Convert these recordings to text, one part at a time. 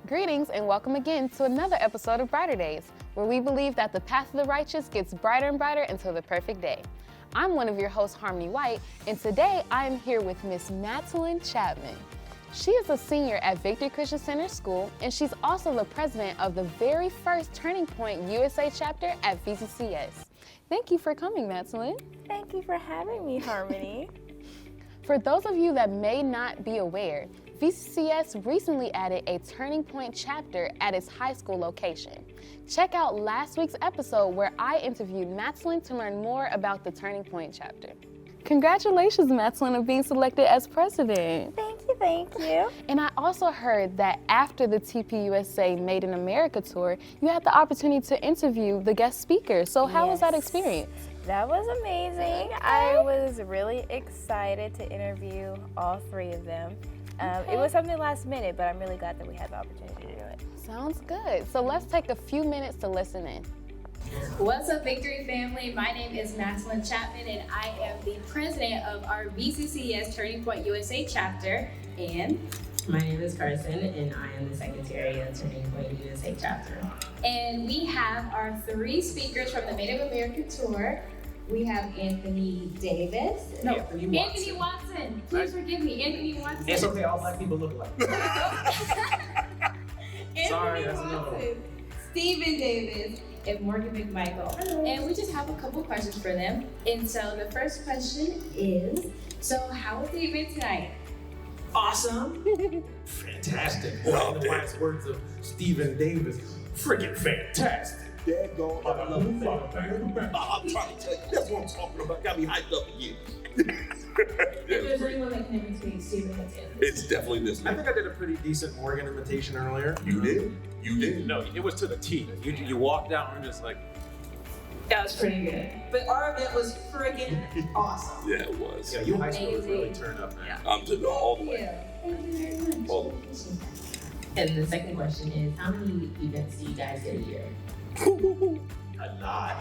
Greetings and welcome again to another episode of Brighter Days, where we believe that the path of the righteous gets brighter and brighter until the perfect day. I'm one of your hosts, Harmony White, and today I am here with Miss Madeline Chapman. She is a senior at Victory Christian Center School, and she's also the president of the very first Turning Point USA chapter at VCCS. Thank you for coming, Madeline. Thank you for having me, Harmony. For those of you that may not be aware, VCCS recently added a Turning Point chapter at its high school location. Check out last week's episode where I interviewed Madeline to learn more about the Turning Point chapter. Congratulations, Madeline, on being selected as president. Thank you. And I also heard that after the TPUSA Made in America tour, you had the opportunity to interview the guest speakers. So how was that experience? That was amazing. I was really excited to interview all three of them. It was something last minute, but I'm really glad that we had the opportunity to do it. Sounds good. So let's take a few minutes to listen in. What's up, Victory family? My name is Madeline Chapman, and I am the president of our VCCS Turning Point USA chapter. And my name is Carson, and I am the secretary of Turning Point USA chapter. And we have our three speakers from the Made of America tour. We have Anthony Davis. Anthony Watson. Please forgive me, Anthony Watson. It's okay, all black people look alike. Sorry, that's another one. Stephen Davis, and Morgan McMichael. And we just have a couple questions for them. And so the first question is, so how was the event tonight? Awesome. Fantastic. Well, in the wise words of Stephen Davis, freaking fantastic. There go. I'm trying to tell you, that's what I'm talking about. Got me hyped up again. If there's anyone that can imitate Stephen, that's it. It's definitely this I one. think I did a pretty decent Morgan imitation earlier. You did? You did? No, it was to the T. You walked out and just like, That was pretty good. But our event was freaking awesome. Yeah, it was. yeah, you high schoolers really turned up, man. I'm to go all the way. Yeah. Thank you very much. All the way. And the second question is, how many events do you guys do a year? A lot.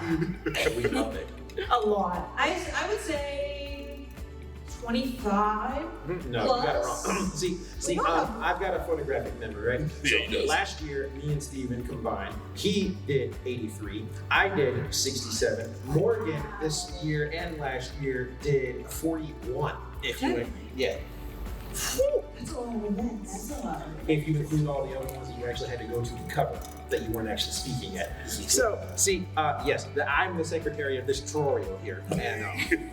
We love it. A lot. I would say 25. No, you got it wrong. see, I've got a photographic memory, right? Yeah, he does. Last year, me and Steven combined, he did 83, I did 67. Morgan this year and last year did 41. If you, yeah. That's a lot of events. That's a lot. If you include all the other ones that you actually had to go to the cover that you weren't actually speaking at. So, see, yes, I'm the secretary of this tutorial here, and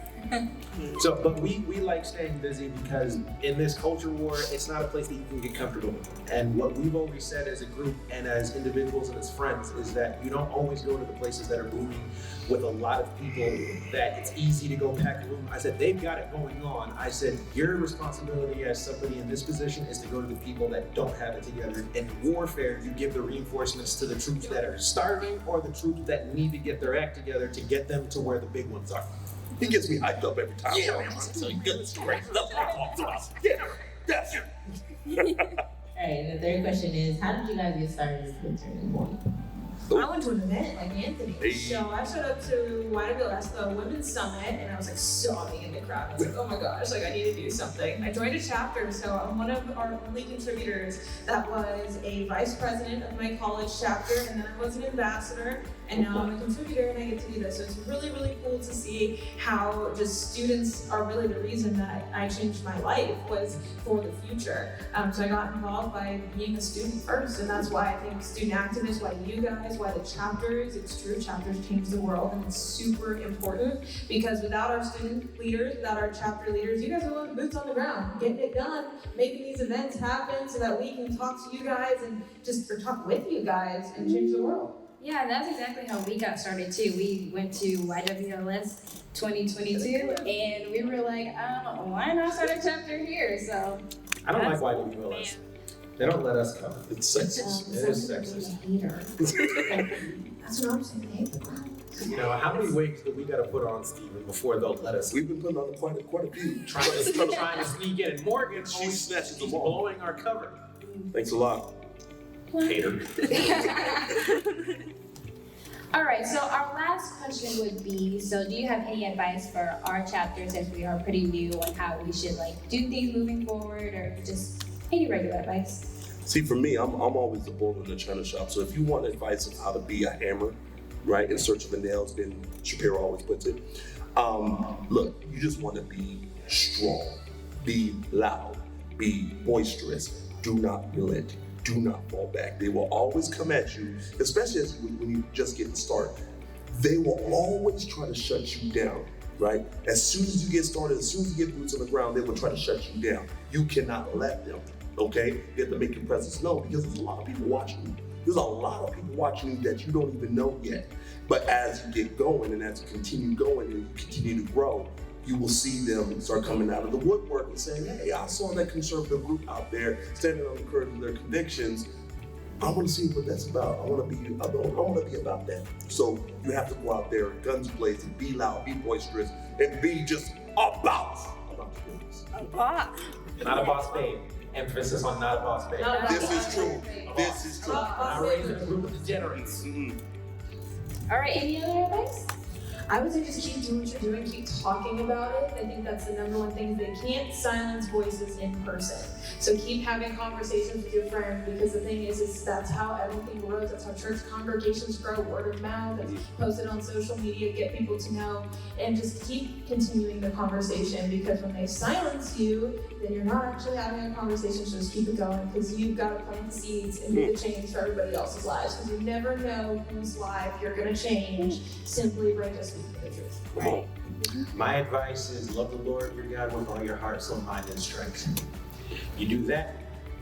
but we like staying busy because in this culture war, it's not a place that you can get comfortable. And what we've always said as a group and as individuals and as friends is that you don't always go to the places that are booming with a lot of people that it's easy to go pack a room. I said, they've got it going on. I said, your responsibility as somebody in this position is to go to the people that don't have it together. In warfare, you give the reinforcements to the troops that are starving or the troops that need to get their act together to get them to where the big ones are. He gets me hyped up every time. Yeah, man. So you get the story. That's what I'm talking about. Yeah, that's it. All right, and the third question is, how did you guys get started with Turning Point? I went to an event like Anthony. Hey. So I showed up to YWS, the Women's Summit, and I was like sobbing in the crowd. I was like, oh my gosh, like I need to do something. I joined a chapter, so I'm one of our only contributors that was a vice president of my college chapter, and then I was an ambassador, and now I'm a contributor and I get to do this. So it's really, really cool to see how just students are really the reason that I changed my life was for the future. So I got involved by being a student first, and that's why I think student activists, why you guys, why the chapters, it's true, chapters change the world, and it's super important because without our student leaders, without our chapter leaders, you guys are like boots on the ground, getting it done, making these events happen so that we can talk to you guys and or talk with you guys and change the world. Yeah, that's exactly how we got started too. We went to YWLS 2022, and we were like, why not start a chapter here? So I don't like YWLS. They don't let us come. It's sexist. It is sexist. That's what I'm saying. You know, how many wigs do we got to put on Steven before they'll let us? We've been putting on quite a few. Trying to sneak in. And Morgan, She snatches she's them all. blowing our cover. Thanks a lot. Hater. All right, so our last question would be, so do you have any advice for our chapter since we are pretty new on how we should like do things moving forward, or just any regular advice? See, for me, I'm always the bull in the china shop. So if you want advice of how to be a hammer, right, in search of the nails, then Shapiro always puts it. Look, you just want to be strong, be loud, be boisterous. Do not relent. Do not fall back. They will always come at you, especially when you're just getting started. They will always try to shut you down, right? As soon as you get started, as soon as you get boots on the ground, they will try to shut you down. You cannot let them, okay? You have to make your presence known because there's a lot of people watching you. There's a lot of people watching you that you don't even know yet. But as you get going and as you continue going and you continue to grow, you will see them start coming out of the woodwork and saying, hey, I saw that conservative group out there standing on the curve of their convictions. I want to see what that's about. I want to be about that. So you have to go out there, guns blazing, be loud, be boisterous, and be just about the business. Not a boss babe. Emphasis on not a boss babe. This is true. This is true. Not raising a group of degenerates. All right, any other advice? I would say just keep doing what you're doing, keep talking about it. I think that's the number one thing. They can't silence voices in person. So keep having conversations with your friends, because the thing is that's how everything grows. That's how church congregations grow, word of mouth, and post it on social media, get people to know, and just keep continuing the conversation, because when they silence you, then you're not actually having a conversation, so just keep it going, because you've got to plant the seeds and be the change for everybody else's lives, because you never know whose life you're going to change simply by just speaking the truth. Right. My advice is love the Lord your God with all your heart, soul, mind, and strength. You do that,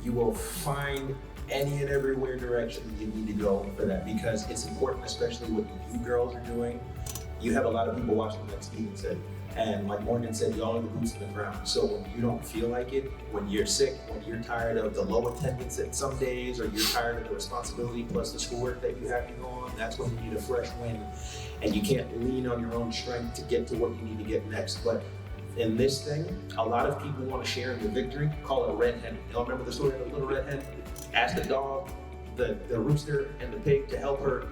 you will find any and everywhere direction you need to go for that, because it's important, especially what you girls are doing. You have a lot of people watching, like Steven said, and like Morgan said, y'all are the boots on the ground. So when you don't feel like it, when you're sick, when you're tired of the low attendance at some days, or you're tired of the responsibility plus the schoolwork that you have to go on, that's when you need a fresh wind. And you can't lean on your own strength to get to what you need to get next. But in this thing, a lot of people want to share in the victory. Call it a red hen. Y'all remember the story of the little red hen? Ask the dog, the rooster, and the pig to help her,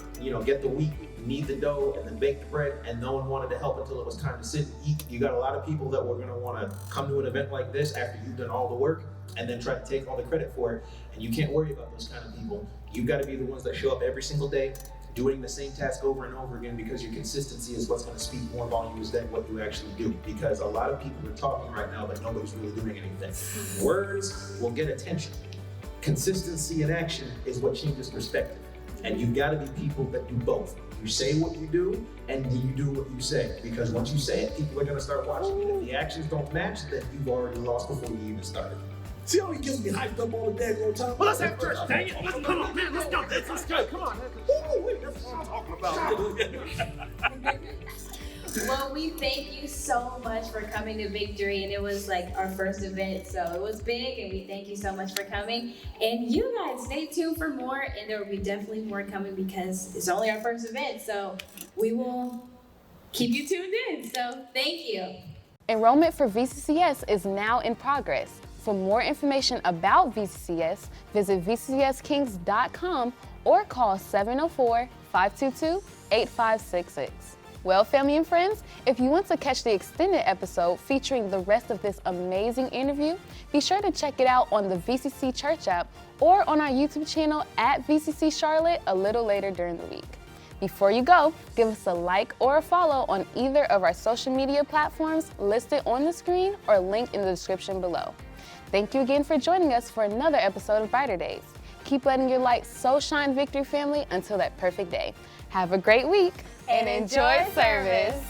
get the wheat, knead the dough, and then bake the bread, and no one wanted to help until it was time to sit and eat. You got a lot of people that were going to want to come to an event like this after you've done all the work and then try to take all the credit for it. And you can't worry about those kind of people. You've got to be the ones that show up every single day, doing the same task over and over again, because your consistency is what's going to speak more volumes than what you actually do. Because a lot of people are talking right now, but nobody's really doing anything. Words will get attention. Consistency in action is what changes perspective. And you've got to be people that do both. You say what you do, and you do what you say. Because once you say it, people are going to start watching. And if the actions don't match, then you've already lost before you even started. See how he gets me hyped up all the daggone time? Well, let's have church, dang it. Come on, man, let's go. Let's go. Come on. That's what I'm talking about. Well, we thank you so much for coming to Victory, and it was like our first event, so it was big, and we thank you so much for coming. And you guys stay tuned for more, and there will be definitely more coming, because it's only our first event, so we will keep you tuned in. So thank you. Enrollment for VCCS is now in progress. For more information about VCCS, visit vccskings.com or call 704-522-8566. Well, family and friends, if you want to catch the extended episode featuring the rest of this amazing interview, be sure to check it out on the VCC Church app or on our YouTube channel at vcccharlotte a little later during the week. Before you go, give us a like or a follow on either of our social media platforms listed on the screen or linked in the description below. Thank you again for joining us for another episode of Brighter Days. Keep letting your light so shine, Victory family, until that perfect day. Have a great week and enjoy service.